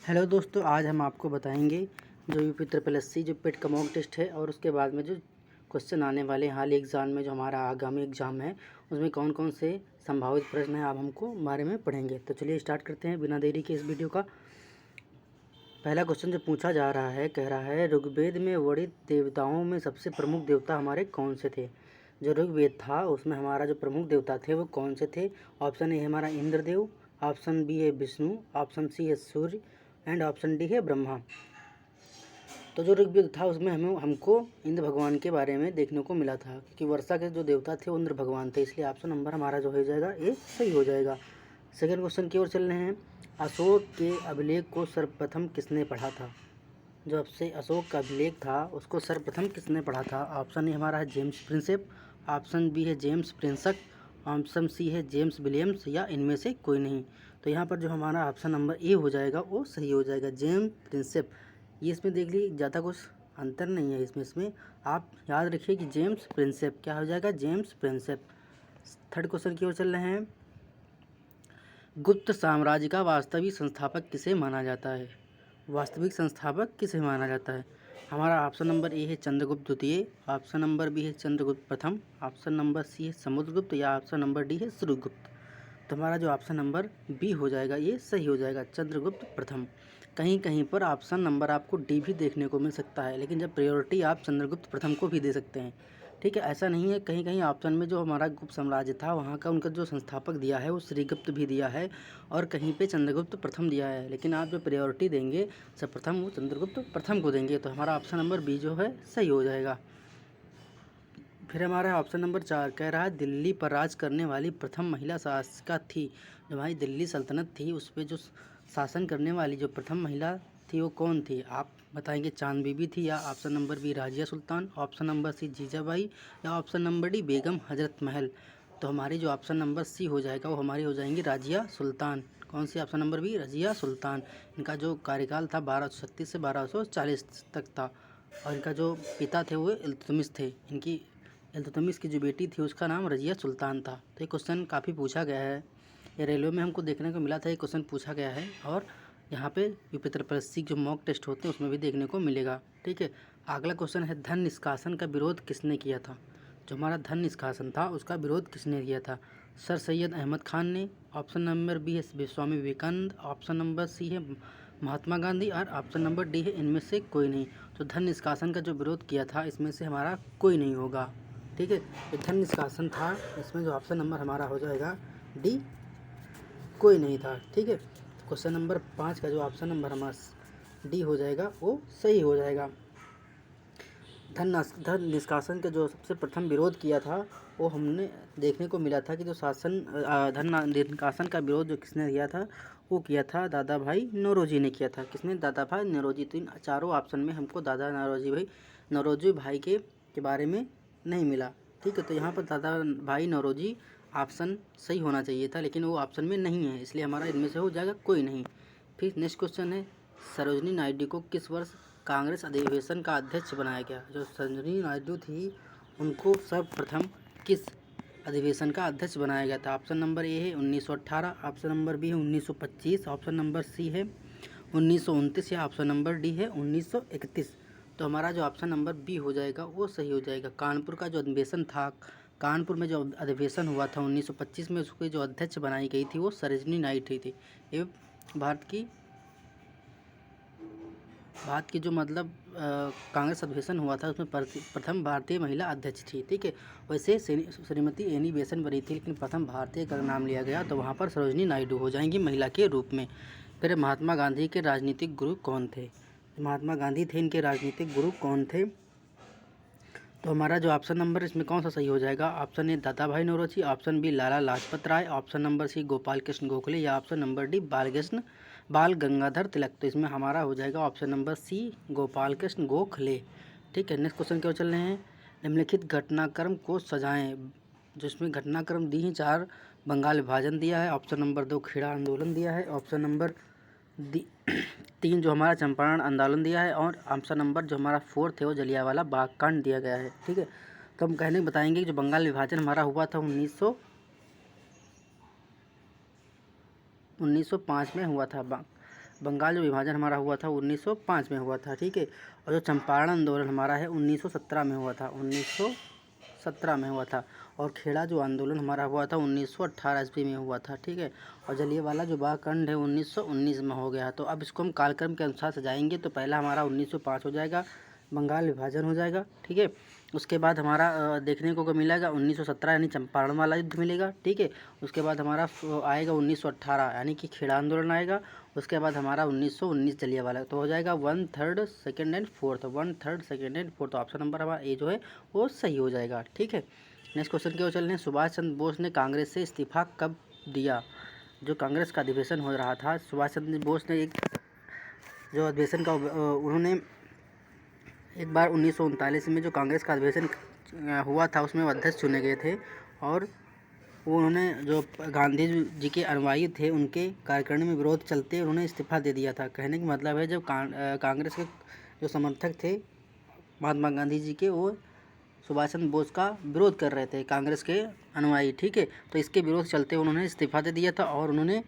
Hello दोस्तों, आज हम आपको बताएंगे जो यूपी ट्रिपल एस सी जो पेट का मॉक टेस्ट है और उसके बाद में जो क्वेश्चन आने वाले हाल ही एग्ज़ाम में जो हमारा आगामी एग्ज़ाम है उसमें कौन कौन से संभावित प्रश्न हैं आप हमको बारे में पढ़ेंगे। तो चलिए स्टार्ट करते हैं बिना देरी के इस वीडियो का। पहला क्वेश्चन जो पूछा जा रहा है, कह रहा है ऋग्वेद में वर्णित देवताओं में सबसे प्रमुख देवता हमारे कौन से थे। जो ऋग्वेद था उसमें हमारा जो प्रमुख देवता थे वो कौन से थे। ऑप्शन ए है हमारा इंद्रदेव, ऑप्शन बी है विष्णु, ऑप्शन सी है सूर्य एंड ऑप्शन डी है ब्रह्मा। तो जो ऋग्वेद था उसमें हमको इंद्र भगवान के बारे में देखने को मिला था कि वर्षा के जो देवता थे वो इंद्र भगवान थे, इसलिए ऑप्शन नंबर हमारा जो हो जाएगा ये सही हो जाएगा। सेकंड क्वेश्चन की ओर चल रहे हैं। अशोक के अभिलेख को सर्वप्रथम किसने पढ़ा था। जो आपसे अशोक का अभिलेख था उसको सर्वप्रथम किसने पढ़ा था। ऑप्शन ए हमारा है जेम्स प्रिंसेप, ऑप्शन बी है जेम्स प्रिंसक, ऑप्शन सी है जेम्स विलियम्स या इनमें से कोई नहीं। तो यहाँ पर जो हमारा ऑप्शन नंबर ए हो जाएगा वो सही हो जाएगा, जेम्स प्रिंसेप। ये इसमें देख लीजिए ज़्यादा कुछ अंतर नहीं है इसमें आप याद रखिए कि जेम्स प्रिंसेप क्या हो जाएगा, जेम्स प्रिंसेप। थर्ड क्वेश्चन की ओर चल रहे हैं। गुप्त साम्राज्य का वास्तविक संस्थापक किसे माना जाता है। वास्तविक संस्थापक किसे माना जाता है। हमारा ऑप्शन नंबर ए है चंद्रगुप्त द्वितीय, ऑप्शन नंबर बी है चंद्रगुप्त प्रथम, ऑप्शन नंबर सी है समुद्रगुप्त या ऑप्शन नंबर डी है सूर्यगुप्त। तो हमारा जो ऑप्शन नंबर बी हो जाएगा ये सही हो जाएगा, चंद्रगुप्त प्रथम। कहीं कहीं पर ऑप्शन नंबर आपको डी भी देखने को मिल सकता है, लेकिन जब प्रायोरिटी आप चंद्रगुप्त प्रथम को भी दे सकते हैं। ठीक है, ऐसा नहीं है, कहीं कहीं ऑप्शन में जो हमारा गुप्त साम्राज्य था वहाँ का उनका जो संस्थापक दिया है वो श्रीगुप्त भी दिया है और कहीं पे चंद्रगुप्त प्रथम दिया है, लेकिन आप जो प्रायोरिटी देंगे सर्वप्रथम वो चंद्रगुप्त प्रथम को देंगे। तो हमारा ऑप्शन नंबर बी जो है सही हो जाएगा। फिर हमारा ऑप्शन नंबर 4 कह रहा है दिल्ली पर राज करने वाली प्रथम महिला शासिका थी। जो हमारी दिल्ली सल्तनत थी उस पर जो शासन करने वाली जो प्रथम महिला थी वो कौन थी। आप बताएंगे चांद बीबी थी या ऑप्शन नंबर बी राजिया सुल्तान, ऑप्शन नंबर सी जीजाबाई या option number D Begum Hazrat Mahal. तो हमारी जो ऑप्शन नंबर सी हो जाएगा वो हमारी हो जाएंगी राजिया सुल्तान। कौन सी, option number B Razia Sultan. इनका जो कार्यकाल था 1236 से 1240 तक था और इनका जो पिता थे वो इल्तुतमिश थे। इनकी इल्तुतमिश की जो बेटी थी उसका नाम रजिया सुल्तान था। तो ये क्वेश्चन काफ़ी पूछा गया है, ये रेलवे में हमको देखने को मिला था, ये क्वेश्चन पूछा गया है और यहाँ पे यूपी ट्रिपल एस सी जो मॉक टेस्ट होते हैं उसमें भी देखने को मिलेगा। ठीक है, अगला क्वेश्चन है धन निष्कासन का विरोध किसने किया था। जो हमारा धन निष्कासन था उसका विरोध किसने किया था। सर सैयद अहमद खान ने, ऑप्शन नंबर बी है Swami Vivekananda, option number C है महात्मा गांधी और ऑप्शन नंबर डी है इनमें से कोई नहीं। तो धन निष्कासन का जो विरोध किया था इसमें से हमारा कोई नहीं होगा। ठीक है, जो धन निष्कासन था इसमें जो ऑप्शन नंबर हमारा हो जाएगा डी, कोई नहीं था। ठीक है, क्वेश्चन नंबर 5 का जो ऑप्शन नंबर हमारा डी हो जाएगा वो सही हो जाएगा। धन निष्कासन का जो सबसे प्रथम विरोध किया था वो हमने देखने को मिला था कि जो धन निष्कासन का विरोध जो किसने किया था वो किया था दादा भाई नौरोजी ने किया था। किसने, दादा भाई नौरोजी। तो इन चारों ऑप्शन में हमको दादा नौरोजी भाई के बारे में नहीं मिला। ठीक है, तो यहाँ पर दादा भाई नौरोजी ऑप्शन सही होना चाहिए था, लेकिन वो ऑप्शन में नहीं है, इसलिए हमारा इनमें से हो जाएगा कोई नहीं। फिर नेक्स्ट क्वेश्चन है सरोजनी नायडू को किस वर्ष कांग्रेस अधिवेशन का अध्यक्ष बनाया गया। जो सरोजनी नायडू थी उनको सर्वप्रथम किस अधिवेशन का अध्यक्ष बनाया गया था। ऑप्शन नंबर ए है 1918, ऑप्शन नंबर बी है 1925, ऑप्शन नंबर सी है 1929 या ऑप्शन नंबर डी है 1931। तो हमारा जो ऑप्शन नंबर बी हो जाएगा वो सही हो जाएगा। कानपुर का जो अधिवेशन था, कानपुर में जो अधिवेशन हुआ था 1925 में, उसकी जो अध्यक्ष बनाई गई थी वो सरोजनी नायडू थी। ये भारत की जो मतलब कांग्रेस अधिवेशन हुआ था उसमें प्रथम भारतीय महिला अध्यक्ष थी। ठीक है, वैसे श्रीमती एनी बेसन बनी थी, लेकिन प्रथम भारतीय का नाम लिया गया तो वहाँ पर सरोजनी नायडू हो जाएंगी महिला के रूप में। फिर महात्मा गांधी के राजनीतिक गुरु कौन थे। महात्मा गांधी थे, इनके राजनीतिक गुरु कौन थे। तो हमारा जो ऑप्शन नंबर इसमें कौन सा सही हो जाएगा। Option A Dadabhai Naoroji, option B Lala Lajpat Rai, option number C Gopal Krishna Gokhale या ऑप्शन नंबर डी बाल गंगाधर तिलक। तो इसमें हमारा हो जाएगा option number C Gopal Krishna Gokhale. ठीक है, नेक्स्ट क्वेश्चन की ओर चल रहे हैं। निम्नलिखित घटनाक्रम को सजाएं। जिसमें घटनाक्रम दी हैं 4 बंगाल विभाजन दिया है, ऑप्शन नंबर 2 खेड़ा आंदोलन दिया है, ऑप्शन नंबर 3 जो हमारा चंपारण आंदोलन दिया है और ऑप्शन नंबर जो हमारा 4 है वो जलियांवाला बाग कांड दिया गया है। ठीक है, तो हम कहने बताएंगे कि जो बंगाल विभाजन हमारा हुआ था 1905 में हुआ था। बंगाल जो विभाजन हमारा हुआ था 1905 में हुआ था, ठीक है। और जो चंपारण आंदोलन हमारा है 1917 में हुआ था, 1917 में हुआ था। और खेड़ा जो आंदोलन हमारा हुआ था 1918 ईस्वी में हुआ था, ठीक है। और जलियांवाला जो बाग-कांड है 1919 में हो गया। तो अब इसको हम कालक्रम के अनुसार सजाएंगे। तो पहला हमारा 1905 हो जाएगा, बंगाल विभाजन हो जाएगा, ठीक है। उसके बाद हमारा देखने को मिलेगा 1917 यानी चंपारण वाला युद्ध मिलेगा, ठीक है। उसके बाद हमारा आएगा 1918 यानी कि खेड़ा आंदोलन आएगा। उसके बाद हमारा 1919 जलियांवाला। तो हो जाएगा 1, 3, 2 एंड 4, 1, 3, 2 एंड 4। ऑप्शन नंबर हमारा ए जो है वो सही हो जाएगा, ठीक है। नेक्स्ट क्वेश्चन की ओर चल रहे हैं। सुभाष चंद्र बोस ने कांग्रेस से इस्तीफा कब दिया? जो कांग्रेस का अधिवेशन हो रहा था, सुभाष चंद्र बोस ने एक जो अधिवेशन का उन्होंने एक बार 1939 में जो कांग्रेस का अधिवेशन हुआ था उसमें वो अध्यक्ष चुने गए थे। और वो उन्होंने जो गांधी जी के अनुयायी थे उनके कार्यकारिणी में विरोध चलते उन्होंने इस्तीफा दे दिया था। कहने का मतलब है जब कांग्रेस के जो समर्थक थे महात्मा गांधी जी के, वो सुभाष चंद्र बोस का विरोध कर रहे थे, कांग्रेस के अनुयायी, ठीक है। तो इसके विरोध चलते उन्होंने इस्तीफा दे दिया था। और उन्होंने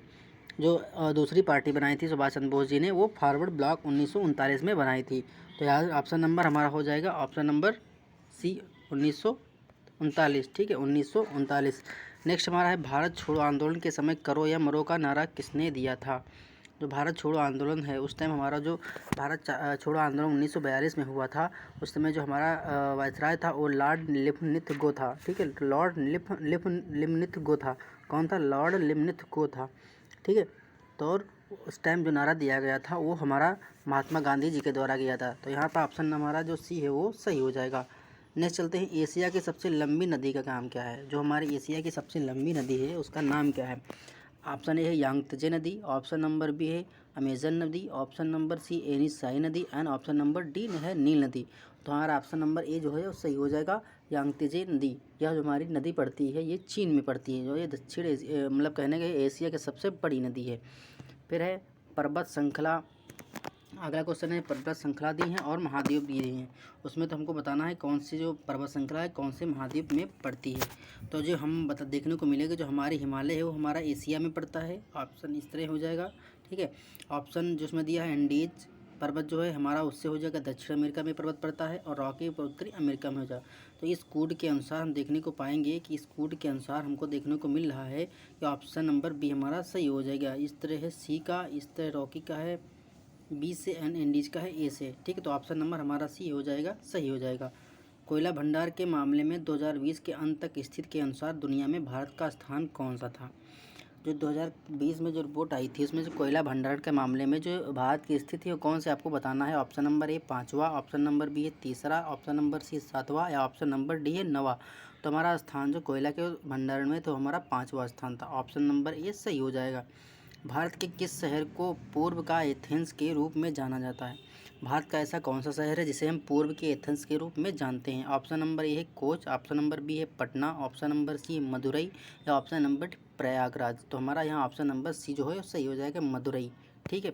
जो दूसरी पार्टी बनाई थी सुभाष चंद्र बोस जी ने, वो फॉरवर्ड ब्लॉक 1939 में बनाई थी। तो यहाँ ऑप्शन नंबर हमारा हो जाएगा ऑप्शन नंबर सी 1939, ठीक है, 1939। नेक्स्ट हमारा है भारत छोड़ो आंदोलन के समय करो या मरो का नारा किसने दिया था? जो भारत छोड़ो आंदोलन है उस टाइम हमारा जो भारत छोड़ो आंदोलन 1942 में हुआ था, उस समय जो हमारा वायसराय था वो लॉर्ड लिपनिथ गो था, ठीक है। लॉर्ड लिपनिथ गो था। कौन था? लॉर्ड लिपनिथ गो था, ठीक है। तो और उस टाइम जो नारा दिया गया था वो हमारा महात्मा गांधी जी के द्वारा किया था। तो यहाँ पर ऑप्शन हमारा जो सी है वो सही हो जाएगा। नेक्स्ट चलते हैं, एशिया की सबसे लंबी नदी का नाम क्या है? जो हमारी एशिया की सबसे लंबी नदी है उसका नाम क्या है? ऑप्शन ए है यांगत्जे नदी, ऑप्शन नंबर बी है अमेजन नदी, ऑप्शन नंबर सी एनिसाई नदी एंड ऑप्शन नंबर डी है नील नदी। तो हमारा ऑप्शन नंबर ए जो है वो सही हो जाएगा, यांगत्जे नदी। यह जो हमारी नदी पड़ती है ये चीन में पड़ती है, जो ये दक्षिण मतलब कहने गए एशिया की सबसे बड़ी नदी है। फिर है पर्वत श्रृंखला। अगला क्वेश्चन है पर्वत श्रृंखला दी हैं और महाद्वीप दिए हैं, उसमें तो हमको बताना है कौन सी जो पर्वत श्रृंखला है कौन से महाद्वीप में पड़ती है। तो जो हम देखने को मिलेगा जो हमारे हिमालय है वो हमारा एशिया में पड़ता है। ऑप्शन इस तरह हो जाएगा, ठीक है। ऑप्शन जिसमें दिया है एंडीज पर्वत जो है हमारा उससे हो जाएगा दक्षिण अमेरिका में पर्वत पड़ता है, और रॉकी उत्तरी अमेरिका में हो जाएगा। तो इस कोड के अनुसार हम देखने को पाएंगे कि इस कोड के अनुसार हमको देखने को मिल रहा है कि ऑप्शन नंबर बी हमारा सही हो जाएगा। इस तरह है सी का, इस तरह रॉकी का है, बी से एन इंडीज का है, ए से, ठीक है। तो ऑप्शन नंबर हमारा सी हो जाएगा, सही हो जाएगा। कोयला भंडार के मामले में 2020 के अंत तक स्थिति के अनुसार दुनिया में भारत का स्थान कौन सा था? जो 2020 में जो रिपोर्ट आई थी उसमें जो कोयला भंडार के मामले में जो भारत की स्थिति है वो कौन से आपको बताना है। ऑप्शन नंबर ए 5वां, ऑप्शन नंबर बी है 3रा, ऑप्शन नंबर सी 7वां या ऑप्शन नंबर डी है 9वां। तो हमारा स्थान जो कोयला के भंडारण में तो हमारा 5वां स्थान था। ऑप्शन नंबर ए सही हो जाएगा। भारत के किस शहर को पूर्व का एथेंस के रूप में जाना जाता है? भारत का ऐसा कौन सा शहर है जिसे हम पूर्व के एथेंस के रूप में जानते हैं? ऑप्शन नंबर ए है कोच, ऑप्शन नंबर बी है पटना, ऑप्शन नंबर सी है मदुरई या ऑप्शन नंबर डी प्रयागराज। तो हमारा यहाँ ऑप्शन नंबर सी जो है सही हो जाएगा, मदुरई, ठीक है।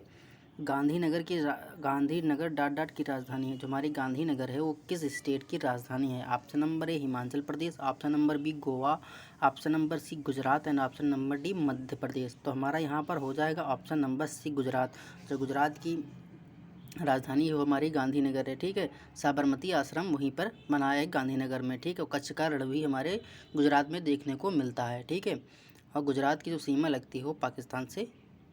गांधीनगर डॉट डॉट की राजधानी है। जो हमारी गांधीनगर है वो किस स्टेट की राजधानी है? Option number A Himachal Pradesh, option number B Goa, option number C Gujarat and option number D Madhya Pradesh. तो हमारा यहाँ पर हो जाएगा ऑप्शन नंबर सी गुजरात। जो गुजरात की राजधानी वो हमारी गांधीनगर है, ठीक है। साबरमती आश्रम वहीं पर बनाया है गांधीनगर में, ठीक है। कच्छ का रण भी हमारे गुजरात में देखने को मिलता है, ठीक है। और गुजरात की जो सीमा लगती है वो पाकिस्तान से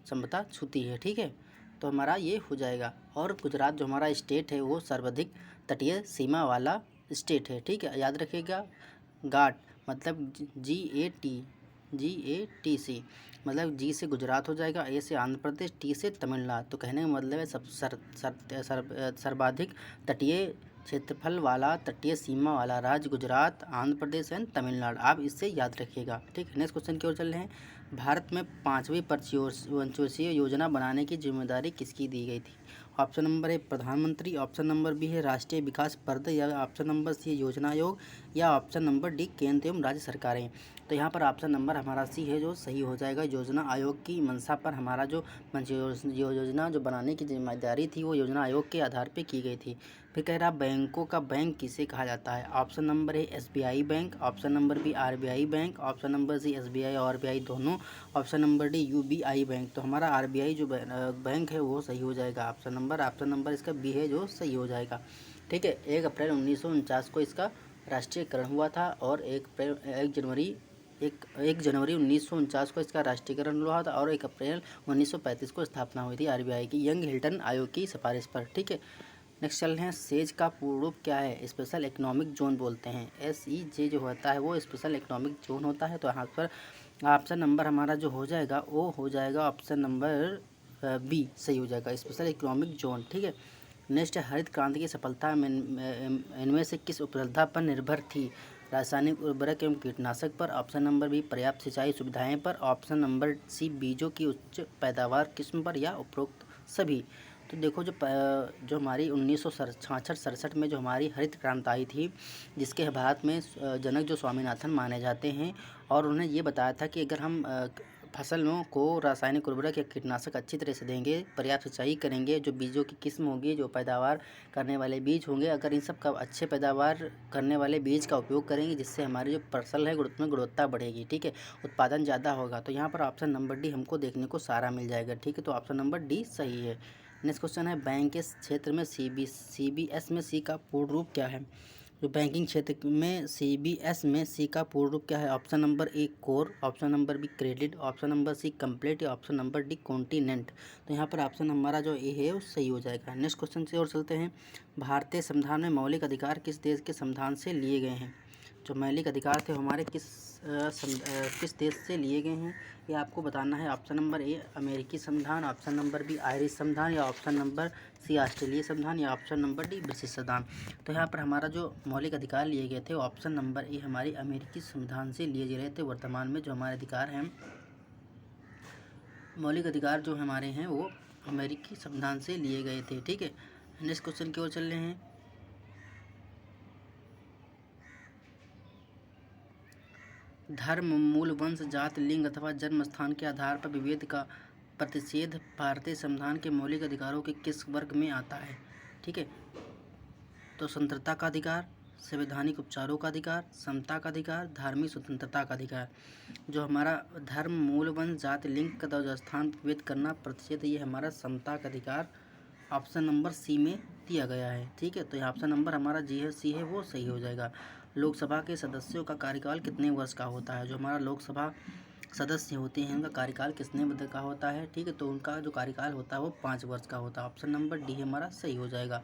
समता छूती है, ठीक है। तो हमारा ये हो जाएगा। और गुजरात जो हमारा स्टेट है वो सर्वाधिक तटीय सीमा वाला स्टेट है, ठीक है। याद रखिएगा, घाट मतलब GATC, मतलब जी से गुजरात हो जाएगा, ए से आंध्र प्रदेश, टी से तमिलनाडु। तो कहने का मतलब है सर्वाधिक तटीय क्षेत्रफल वाला तटीय सीमा वाला राज्य गुजरात, आंध्र प्रदेश एंड तमिलनाडु। आप इससे याद रखिएगा, ठीक है। नेक्स्ट क्वेश्चन की ओर चल रहे हैं। भारत में 5वीं पंचवर्षीय योजना बनाने की जिम्मेदारी किसकी दी गई थी? ऑप्शन नंबर ए प्रधानमंत्री, ऑप्शन नंबर बी है राष्ट्रीय विकास परिषद या ऑप्शन नंबर सी योजना आयोग या ऑप्शन नंबर डी केंद्र एवं राज्य सरकारें। तो यहाँ पर ऑप्शन नंबर हमारा सी है जो सही हो जाएगा। योजना आयोग की मंशा पर हमारा जो योजना जो बनाने की जिम्मेदारी थी वो योजना आयोग के आधार पर की गई थी। फिर कह रहा बैंकों का बैंक किसे कहा जाता है? Option number A SBI bank, option number B RBI bank, option number C SBI और RBI दोनों option number D UBI bank, तो हमारा आरबीआई जो बैंक है वो सही हो जाएगा। ऑप्शन नंबर इसका बी है जो सही हो जाएगा। ठीक है, 1 अप्रैल 1949 को इसका राष्ट्रीयकरण हुआ था और 1 जनवरी 1949 को इसका राष्ट्रीयकरण हुआ था और 1 अप्रैल 1935 को स्थापना हुई थी आरबीआई की यंग हिल्टन आयोग की सिफारिश पर। ठीक है, नेक्स्ट चल रहे हैं, सेज का पूर्ण रूप क्या है? स्पेशल इकोनॉमिक जोन बोलते हैं। SEJ जो होता है वो स्पेशल इकोनॉमिक जोन होता है। तो यहाँ पर ऑप्शन नंबर हमारा जो हो जाएगा वो हो जाएगा ऑप्शन नंबर बी सही हो जाएगा, स्पेशल इकोनॉमिक जोन। ठीक है, नेक्स्ट है, हरित क्रांति की सफलता में इनमें से किस उपलब्धता पर निर्भर थी? रासायनिक उर्वरक एवं कीटनाशक पर, ऑप्शन नंबर बी पर्याप्त सिंचाई सुविधाएं पर, ऑप्शन नंबर सी बीजों की उच्च पैदावार किस्म पर, या उपरोक्त सभी। तो देखो जो हमारी 1966-67 में जो हमारी हरित क्रांति आई थी, जिसके भारत में जनक जो स्वामीनाथन माने जाते हैं, और उन्होंने ये बताया था कि अगर हम फसलों को रासायनिक उर्वरक या कीटनाशक अच्छी तरह से देंगे, पर्याप्त सिंचाई करेंगे, जो बीजों की किस्म होगी, जो पैदावार करने वाले बीज होंगे, अगर इन सब का अच्छे पैदावार करने वाले बीज का उपयोग करेंगे, जिससे हमारी जो फसल है उसमें गुणवत्ता बढ़ेगी। ठीक है, उत्पादन ज़्यादा होगा। तो यहाँ पर ऑप्शन नंबर डी हमको देखने को सारा मिल जाएगा। ठीक है, तो ऑप्शन नंबर डी सही है। नेक्स्ट क्वेश्चन है, बैंक के क्षेत्र में CBS में सी का पूर्ण रूप क्या है? जो बैंकिंग क्षेत्र में CBS में सी का पूर्ण रूप क्या है? Option number A core, option number B credit, option number C complete, या ऑप्शन नंबर डी कॉन्टिनेंट। तो यहाँ पर ऑप्शन हमारा जो ए है वो सही हो जाएगा। नेक्स्ट क्वेश्चन से और चलते हैं, भारतीय संविधान में मौलिक अधिकार किस देश के संविधान से लिए गए हैं? जो मौलिक अधिकार थे हमारे किस देश से लिए गए हैं, ये आपको बताना है। ऑप्शन नंबर ए अमेरिकी संविधान, ऑप्शन नंबर बी आयरिश संविधान, या ऑप्शन नंबर सी ऑस्ट्रेलिया संविधान, या ऑप्शन नंबर डी ब्रिटिश संविधान। तो यहाँ पर हमारा जो मौलिक अधिकार लिए गए थे ऑप्शन नंबर ए हमारी अमेरिकी संविधान से लिए गए थे। वर्तमान में जो हमारे अधिकार हैं, मौलिक अधिकार जो हमारे हैं वो अमेरिकी संविधान से लिए गए थे। ठीक है, नेक्स्ट क्वेश्चन की ओर चल रहे हैं, धर्म, मूल, वंश, जात, लिंग अथवा जन्म स्थान के आधार पर विभेद का प्रतिषेध भारतीय संविधान के मौलिक अधिकारों के किस वर्ग में आता है? ठीक है, तो स्वतंत्रता का अधिकार, संवैधानिक उपचारों का अधिकार, समता का अधिकार, धार्मिक स्वतंत्रता का अधिकार। जो हमारा धर्म, मूल, वंश, जाति, लिंग का स्थान विभेद करना प्रतिषेध, ये हमारा समता का अधिकार ऑप्शन नंबर सी में दिया गया है। ठीक है, तो यहाँ ऑप्शन नंबर हमारा जी है, सी है, वो सही हो जाएगा। लोकसभा के सदस्यों का कार्यकाल कितने वर्ष का होता है? जो हमारा लोकसभा सदस्य होते हैं उनका कार्यकाल कितने मध्य का होता है? ठीक है, तो उनका जो कार्यकाल होता है वो 5 वर्ष का होता है। ऑप्शन नंबर डी हमारा सही हो जाएगा।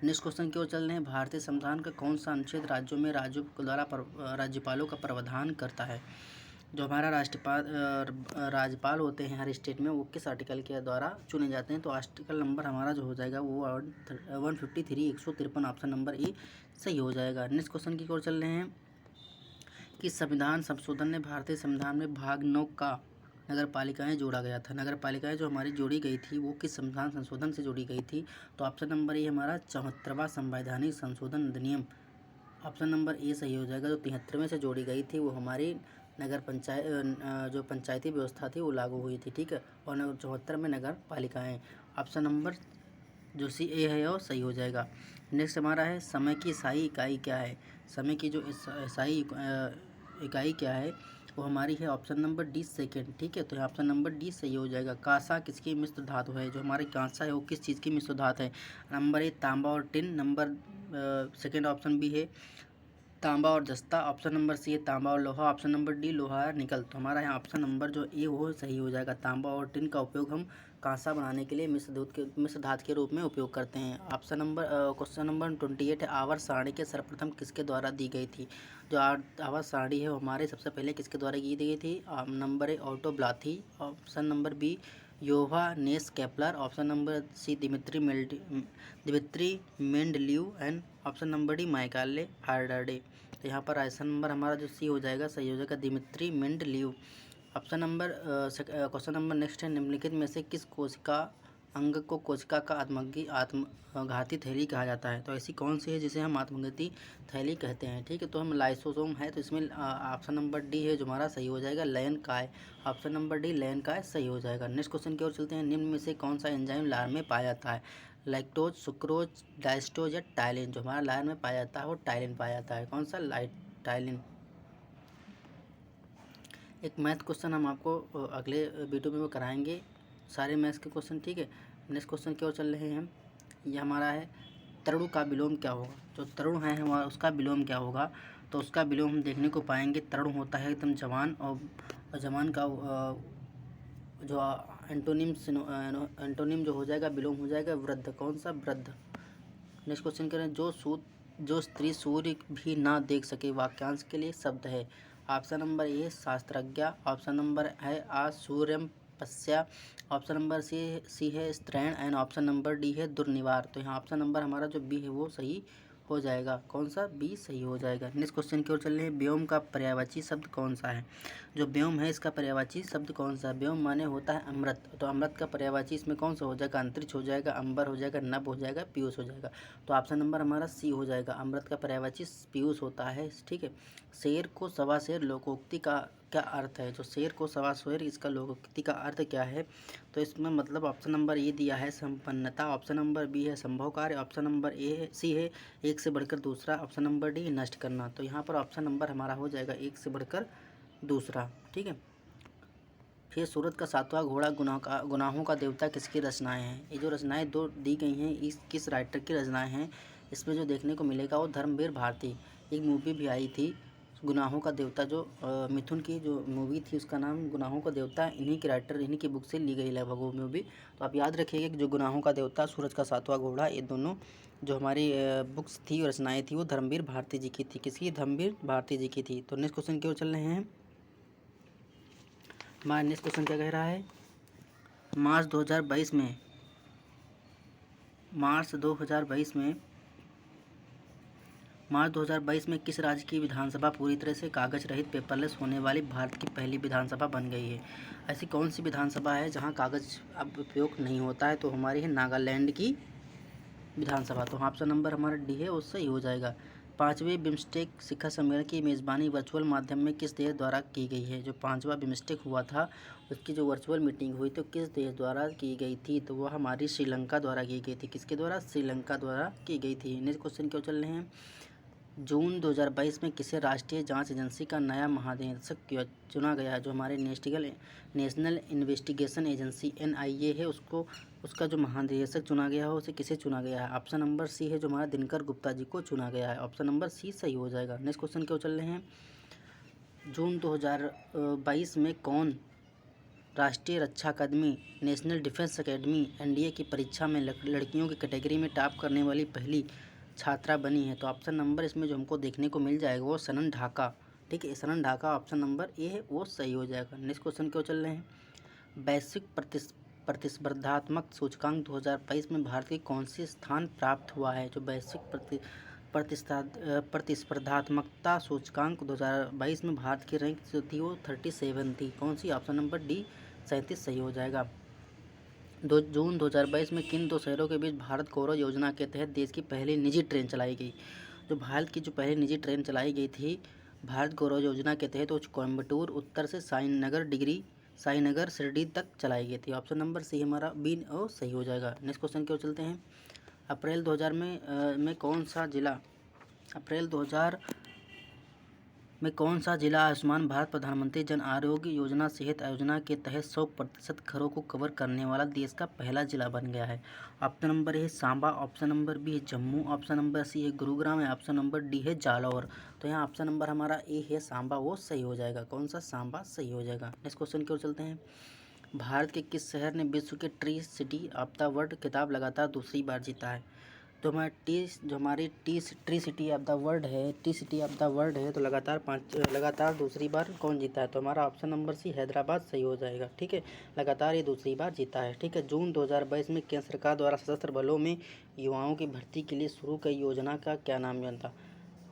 नेक्स्ट क्वेश्चन की ओर चल रहे हैं, भारतीय संविधान का कौन सा अनुच्छेद राज्यों में राज्यपालों का प्रावधान करता है? जो हमारा राज्यपाल होते हैं हर स्टेट में, वो किस आर्टिकल के द्वारा चुने जाते हैं? तो आर्टिकल नंबर हमारा जो हो जाएगा वो 153 153 ऑप्शन नंबर ए सही हो जाएगा। नेक्स्ट क्वेश्चन की ओर चल रहे हैं कि संविधान संशोधन ने भारतीय संविधान में भाग 9 का नगर पालिकाएँ जोड़ा गया था। नगर पालिकाएँ जो हमारी जोड़ी गई थी वो किस संविधान संशोधन से जोड़ी गई थी? तो ऑप्शन नंबर ए हमारा 74वां संवैधानिक संशोधन अधिनियम, ऑप्शन नंबर ए सही हो जाएगा। जो 73वें से जोड़ी गई थी वो हमारी नगर पंचायत जो पंचायती व्यवस्था थी वो लागू हुई थी। ठीक है, और 74 में नगर पालिकाएँ, ऑप्शन नंबर जो सी ए है वो सही हो जाएगा। नेक्स्ट हमारा है, समय की SI इकाई क्या है? समय की जो SI इकाई क्या है वो हमारी है ऑप्शन नंबर डी सेकेंड। ठीक है, तो यहाँ ऑप्शन नंबर डी सही हो जाएगा। कांसा किसकी मिश्र धातु है? जो हमारी कांसा है वो किस चीज़ की मिश्र धातु है? नंबर ए तांबा और tin, number second option B है तांबा और जस्ता, ऑप्शन नंबर सी है तांबा और लोहा, ऑप्शन नंबर डी लोहा और निकल। तो हमारा यहाँ ऑप्शन नंबर जो ए वो सही हो जाएगा। तांबा और टिन का उपयोग हम कांसा बनाने के लिए मिश्र धातु के रूप में उपयोग करते हैं। ऑप्शन नंबर क्वेश्चन नंबर 28 है, आवर्त सारणी के सर्वप्रथम किसके द्वारा दी गई थी? जो आवर्त सारणी है वो हमारे सबसे पहले किसके द्वारा दी गई थी? Number A Otto Blathy, option number B Johannes Kepler, option number C Dmitri Mendeleev, and option number D Michael Faraday. तो यहाँ पर ऑप्शन नंबर हमारा जो सी हो जाएगा सही हो जाएगा, Dmitry Mendeleev. Option number question number next है, निम्नलिखित में से किस कोशिका अंग को कोशिका का आत्मघाती थैली कहा जाता है? तो ऐसी कौन सी है जिसे हम आत्मघाती थैली कहते हैं? ठीक है, तो हम लाइसोसोम है, तो इसमें ऑप्शन नंबर डी है जो हमारा सही हो जाएगा, लयन काय, ऑप्शन नंबर डी लयन काय सही हो जाएगा। नेक्स्ट क्वेश्चन की ओर चलते हैं, निम्न में से कौन सा एंजाइम लार में पाया जाता है? लैक्टोज, सुक्रोज, डायस्टोज या टाइलिन? जो हमारा लार में पाया जाता है वो टाइलिन पाया जाता है। कौन सा? टाइलिन। एक मैथ क्वेश्चन हम आपको अगले वीडियो में वो कराएंगे, सारे मैथ्स के क्वेश्चन, ठीक है। नेक्स्ट क्वेश्चन की ओर चल रहे हैं हम। ये हमारा है तरुण का विलोम क्या होगा। जो तरुण है हमारा उसका विलोम क्या होगा, तो उसका विलोम हम देखने को पाएंगे। तरुण होता है एकदम जवान, और जवान का जो एंटोनिम जो हो जाएगा, विलोम हो जाएगा वृद्ध। कौन सा? वृद्ध। नेक्स्ट क्वेश्चन करें। जो स्त्री सूर्य भी ना देख सके वाक्यांश के लिए शब्द है। ऑप्शन नंबर ए शास्त्रज्ञा, ऑप्शन नंबर है आ सूर्यम पश्या, ऑप्शन नंबर सी है स्त्रैण, एंड ऑप्शन नंबर डी है दुर्निवार। तो यहाँ ऑप्शन नंबर हमारा जो बी है वो सही हो जाएगा। कौन सा? बी सही हो जाएगा। नेक्स्ट क्वेश्चन की ओर चल रहे हैं। व्योम का पर्यायवाची शब्द कौन सा है। जो व्योम है इसका पर्यायवाची शब्द कौन सा है। व्योम माने होता है अमृत, तो अमृत का पर्यायवाची इसमें कौन सा हो जाएगा? अंतरिक्ष हो जाएगा, अंबर हो जाएगा, नभ हो जाएगा, पीयूष हो जाएगा। तो ऑप्शन नंबर हमारा सी हो जाएगा। अमृत का पर्यायवाची पीयूष होता है, ठीक है। शेर को सवा शेर लोकोक्ति का क्या अर्थ है। जो शेर को सवा शेर, इसका लोकोक्ति का अर्थ क्या है, तो इसमें मतलब ऑप्शन नंबर ए दिया है संपन्नता, ऑप्शन नंबर बी है संभव कार्य, ऑप्शन नंबर सी है एक से बढ़कर दूसरा, ऑप्शन नंबर डी नष्ट करना। तो यहाँ पर ऑप्शन नंबर हमारा हो जाएगा एक से बढ़कर दूसरा, ठीक है। फिर सूरत का सातवां घोड़ा गुनाहों का देवता किसकी रचनाएं हैं। ये जो रचनाएं दो दी गई हैं, इस किस राइटर की रचनाएं हैं। इसमें जो देखने को मिलेगा वो धर्मवीर भारती। एक मूवी भी आई थी गुनाहों का देवता, जो मिथुन की जो मूवी थी उसका नाम गुनाहों का देवता, इन्हीं के राइटर, इन्हीं की बुक से ली गई लगभग वो मूवी। तो आप याद रखिएगा कि जो गुनाहों का देवता, सूरज का सातवां घोड़ा, ये दोनों जो हमारी बुक्स थी, रचनाएँ थी, वो धर्मवीर भारती जी की थी। किसकी? धर्मवीर भारती जी की थी। तो नेक्स्ट क्वेश्चन की ओर चल रहे हैं। हमारा नेक्स्ट क्वेश्चन क्या कह रहा है। मार्च 2022 में किस राज्य की विधानसभा पूरी तरह से कागज रहित पेपरलेस होने वाली भारत की पहली विधानसभा बन गई है। ऐसी कौन सी विधानसभा है जहां कागज अब उपयोग नहीं होता है, तो हमारी है नागालैंड की विधानसभा। तो ऑप्शन नंबर हमारा डी है, वो सही हो जाएगा। 5वें बिम्स्टेक शिखर सम्मेलन की मेज़बानी वर्चुअल माध्यम में किस देश द्वारा की गई है। जो 5वां बिम्स्टेक हुआ था उसकी जो वर्चुअल मीटिंग हुई तो किस देश द्वारा की गई थी, तो वह हमारी श्रीलंका द्वारा की गई थी। किसके द्वारा? श्रीलंका द्वारा की गई थी। नेक्स्ट क्वेश्चन क्यों चल रहे हैं। जून 2022 में किसे राष्ट्रीय जांच एजेंसी का नया महानिदेशक चुना गया। जो हमारे नेशनल इन्वेस्टिगेशन एजेंसी NIA है, उसका जो महानिदेशक चुना गया है उसे किसे चुना गया है। ऑप्शन नंबर सी है, जो हमारा दिनकर गुप्ता जी को चुना गया है। ऑप्शन नंबर सी सही हो जाएगा। नेक्स्ट क्वेश्चन क्यों चल रहे हैं। जून 2022 में कौन राष्ट्रीय रक्षा अकादमी, नेशनल डिफेंस अकेडमी NDA की परीक्षा में लड़कियों की कैटेगरी में टॉप करने वाली पहली छात्रा बनी है। तो ऑप्शन नंबर इसमें जो हमको देखने को मिल जाएगा वो सनन ढाका, ठीक है। सनन ढाका ऑप्शन नंबर ए है, वो सही हो जाएगा। नेक्स्ट क्वेश्चन क्यों चल रहे हैं। वैश्विक प्रतिस्पर्धात्मक सूचकांक 2022 में भारत की कौन सी स्थान प्राप्त हुआ है। जो वैश्विक प्रतिस्पर्धात्मकता सूचकांक 2022 में भारत की रैंक जो थी वो 37 थी। कौन सी? ऑप्शन नंबर डी 37 सही हो जाएगा। जून 2022 में किन दो शहरों के बीच भारत गौरव योजना के तहत देश की पहली निजी ट्रेन चलाई गई। जो भारत की जो पहली निजी ट्रेन चलाई गई थी भारत गौरव योजना के तहत, वो कोयम्बटूर उत्तर से साईनगर शिरडी तक चलाई गई थी। ऑप्शन नंबर सी हमारा बी और सही हो जाएगा। नेक्स्ट क्वेश्चन की ओर चलते हैं। अप्रैल 2000 में कौन सा जिला आयुष्मान भारत प्रधानमंत्री जन आरोग्य योजना सेहत योजना के तहत 100% घरों को कवर करने वाला देश का पहला जिला बन गया है। ऑप्शन नंबर है सांबा, ऑप्शन नंबर बी है जम्मू, ऑप्शन नंबर सी है गुरुग्राम है, ऑप्शन नंबर डी है जालौर। तो यहाँ ऑप्शन नंबर हमारा ए है सांबा, वो सही हो जाएगा। कौन सा? सांबा सही हो जाएगा। नेक्स्ट क्वेश्चन की ओर चलते हैं। भारत के किस शहर ने विश्व के tree city of the world खिताब लगातार दूसरी बार जीता है। तो हमारी tree city of the world है, तो लगातार दूसरी बार कौन जीता है। तो हमारा ऑप्शन नंबर सी हैदराबाद सही हो जाएगा, ठीक है। लगातार ये दूसरी बार जीता है, ठीक है। जून 2022 में केंद्र सरकार द्वारा सशस्त्र बलों में युवाओं की भर्ती के लिए शुरू की योजना का क्या नाम था।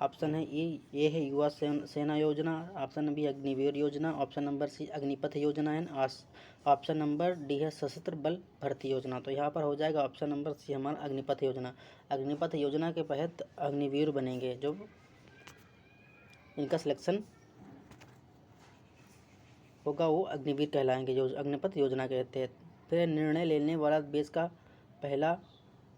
ऑप्शन है ए है युवा सेना योजना, ऑप्शन बी अग्निवीर योजना, ऑप्शन नंबर सी अग्निपथ योजना एंड ऑप्शन नंबर डी है सशस्त्र बल भर्ती योजना। तो यहाँ पर हो जाएगा ऑप्शन नंबर सी हमारा अग्निपथ योजना। अग्निपथ योजना के तहत अग्निवीर बनेंगे, जो इनका सिलेक्शन होगा वो अग्निवीर कहलाएंगे, जो अग्निपथ योजना के तहत। फिर निर्णय लेने वाला देश का पहला,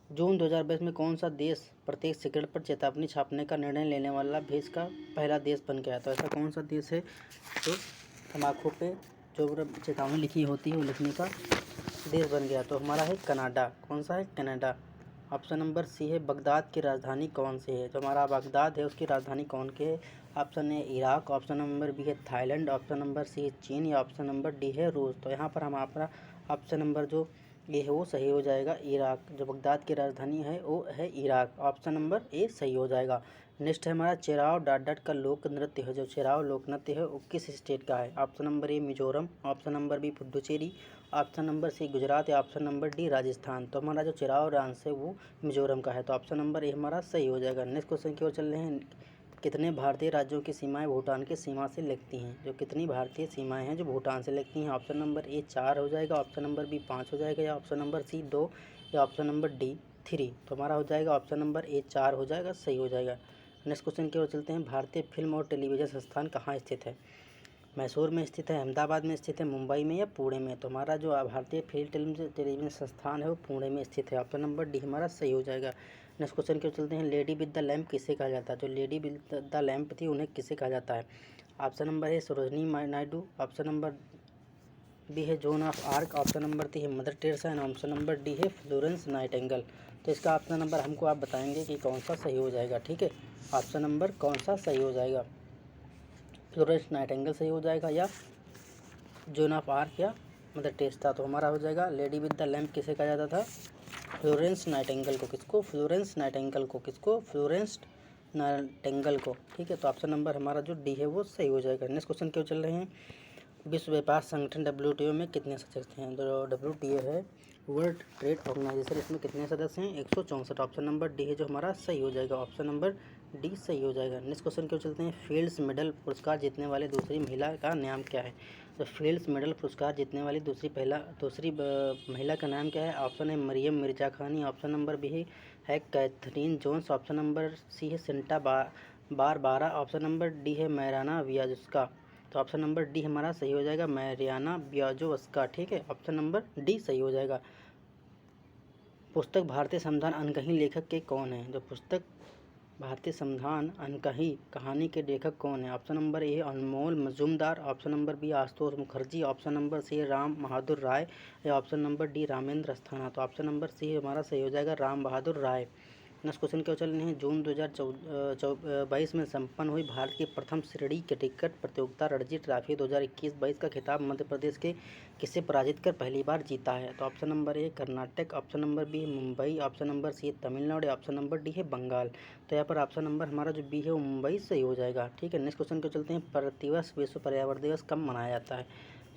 जून 2022 में कौन सा देश प्रत्येक सिगरेट पर चेतावनी छापने का निर्णय लेने वाला देश का पहला देश बन गया। तो ऐसा कौन सा देश है, तो तम्बाकू पे जो चेतावनी लिखी होती है वो लिखने का देश बन गया। तो हमारा है कनाडा। कौन सा है? कनाडा। ऑप्शन नंबर सी है बगदाद की राजधानी कौन सी है? जो हमारा बगदाद है उसकी राजधानी कौन की है? Option A Iraq, option number B है थाईलैंड, ऑप्शन नंबर सी है चीन या ऑप्शन नंबर डी है रूस। तो यहाँ पर हम अपना ऑप्शन नंबर जो ये है वो सही हो जाएगा, इराक। जो बगदाद की राजधानी है वो है इराक। ऑप्शन नंबर ए सही हो जाएगा। नेक्स्ट है हमारा चेराव डाट डाट का लोक नृत्य है। जो चेराव लोक नृत्य है वो किस स्टेट का है? Option number A Mizoram, option number B Puducherry, option number C Gujarat या ऑप्शन नंबर डी राजस्थान। तो हमारा जो चेराव डांस है वो मिजोरम का है। तो ऑप्शन नंबर ए हमारा सही हो जाएगा। नेक्स्ट क्वेश्चन की ओर चल रहे हैं। कितने भारतीय राज्यों की सीमाएं भूटान की सीमा से लगती हैं? जो कितनी भारतीय सीमाएं हैं जो भूटान से लगती हैं? ऑप्शन नंबर ए 4 हो जाएगा, ऑप्शन नंबर बी 5 हो जाएगा या ऑप्शन नंबर सी 2 या ऑप्शन नंबर डी 3। तो हमारा हो जाएगा ऑप्शन नंबर ए 4 हो जाएगा, सही हो जाएगा। नेक्स्ट क्वेश्चन की ओर चलते हैं। भारतीय फिल्म और टेलीविज़न संस्थान कहाँ स्थित है? मैसूर में स्थित है, अहमदाबाद में स्थित है, मुंबई में या पुणे में? तो हमारा जो भारतीय फिल्म टेलीविज़न संस्थान है वो पुणे में स्थित है। ऑप्शन नंबर डी हमारा सही हो जाएगा। नेक्स्ट क्वेश्चन की ओर चलते हैं। लेडी विद द लैम्प किसे कहा जाता है? जो लेडी विद द लैम्प थी उन्हें किसे कहा जाता है? Option number A Sarojini Naidu, option number B है Joan of Arc, option number C है Mother Teresa and option number D है फ्लोरेंस नाइटिंगेल। तो इसका ऑप्शन नंबर हमको आप बताएंगे कि कौन सा सही हो जाएगा। ठीक है, ऑप्शन नंबर कौन सा सही हो जाएगा? फ्लोरेंस नाइटिंगेल सही हो जाएगा या जोन ऑफ आर्क या मदर टेरेसा? तो हमारा हो जाएगा लेडी विद द लैम्प किसे कहा जाता था? फ्लोरेंस नाइटिंगेल को। किसको? फ्लोरेंस नाइटिंगेल को। किसको? फ्लोरेंस नाइटिंगेल को। ठीक है, तो ऑप्शन नंबर हमारा जो डी है वो सही हो जाएगा। नेक्स्ट क्वेश्चन क्यों चल रहे हैं। विश्व व्यापार संगठन WTO में कितने सदस्य हैं? जो WTO है वर्ल्ड ट्रेड ऑर्गेनाइजेशन, इसमें कितने सदस्य हैं? 164। ऑप्शन नंबर डी है जो हमारा सही हो जाएगा, ऑप्शन नंबर डी सही हो जाएगा। नेक्स्ट क्वेश्चन क्यों चलते हैं। फील्ड्स मेडल पुरस्कार जीतने वाली दूसरी महिला का नाम क्या है? तो फील्ड्स मेडल पुरस्कार जीतने वाली दूसरी महिला का नाम क्या है? ऑप्शन है Maryam Mirzakhani, option number B है Catherine Jones, option number C है Santa Barbara, option number D है मैराना वियाजुस्का। तो ऑप्शन नंबर डी हमारा सही हो जाएगा, मैरियाना बियाजोवस्का। ठीक है, ऑप्शन नंबर डी सही हो जाएगा। पुस्तक भारतीय संविधान अनकही लेखक के कौन है? जो पुस्तक भारतीय संविधान अनकही कहानी के लेखक कौन है? Option number A Anmol Majumdar, option number B Ashutosh Mukherjee, option number C Ram Bahadur Rai या option number D Ramendra Asthana. तो ऑप्शन नंबर सी हमारा सही हो जाएगा, राम बहादुर राय। नेक्स्ट क्वेश्चन क्या चल रहे हैं। जून 2022 में संपन्न हुई भारत की प्रथम श्रेणी क्रिकेट प्रतियोगिता रणजी ट्रॉफी 2021-22 का खिताब मध्य प्रदेश के किसे पराजित कर पहली बार जीता है? तो option number A Karnataka, option number B है मुंबई, ऑप्शन नंबर सी है तमिलनाडु, ऑप्शन नंबर डी है बंगाल। तो यहाँ पर ऑप्शन नंबर हमारा जो बी है वो मुंबई सही हो जाएगा। ठीक है, नेक्स्ट क्वेश्चन को चलते हैं। प्रतिवर्ष विश्व पर्यावरण दिवस कब मनाया जाता है?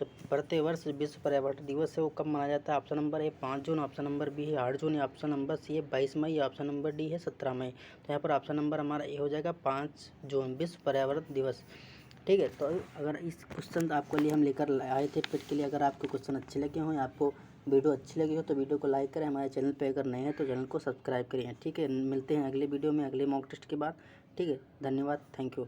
जो प्रतिवर्ष विश्व पर्यावरण दिवस है वो कब मनाया जाता है? Option number A 5 June, option number B है 8 जून या ऑप्शन नंबर सी है 22 मई या ऑप्शन नंबर डी है 17 मई। तो यहाँ पर ऑप्शन नंबर हमारा ए हो जाएगा 5 जून, विश्व पर्यावरण दिवस। ठीक है, तो अगर इस क्वेश्चन आपके लिए हम लेकर आए थे पेट के लिए, अगर आपको क्वेश्चन अच्छे लगे हों, आपको वीडियो अच्छी लगी हो तो वीडियो को लाइक करें। हमारे चैनल पे अगर नए हैं तो चैनल को सब्सक्राइब करें। ठीक है, मिलते हैं अगले वीडियो में अगले मॉक टेस्ट के बाद। ठीक है, धन्यवाद, थैंक यू।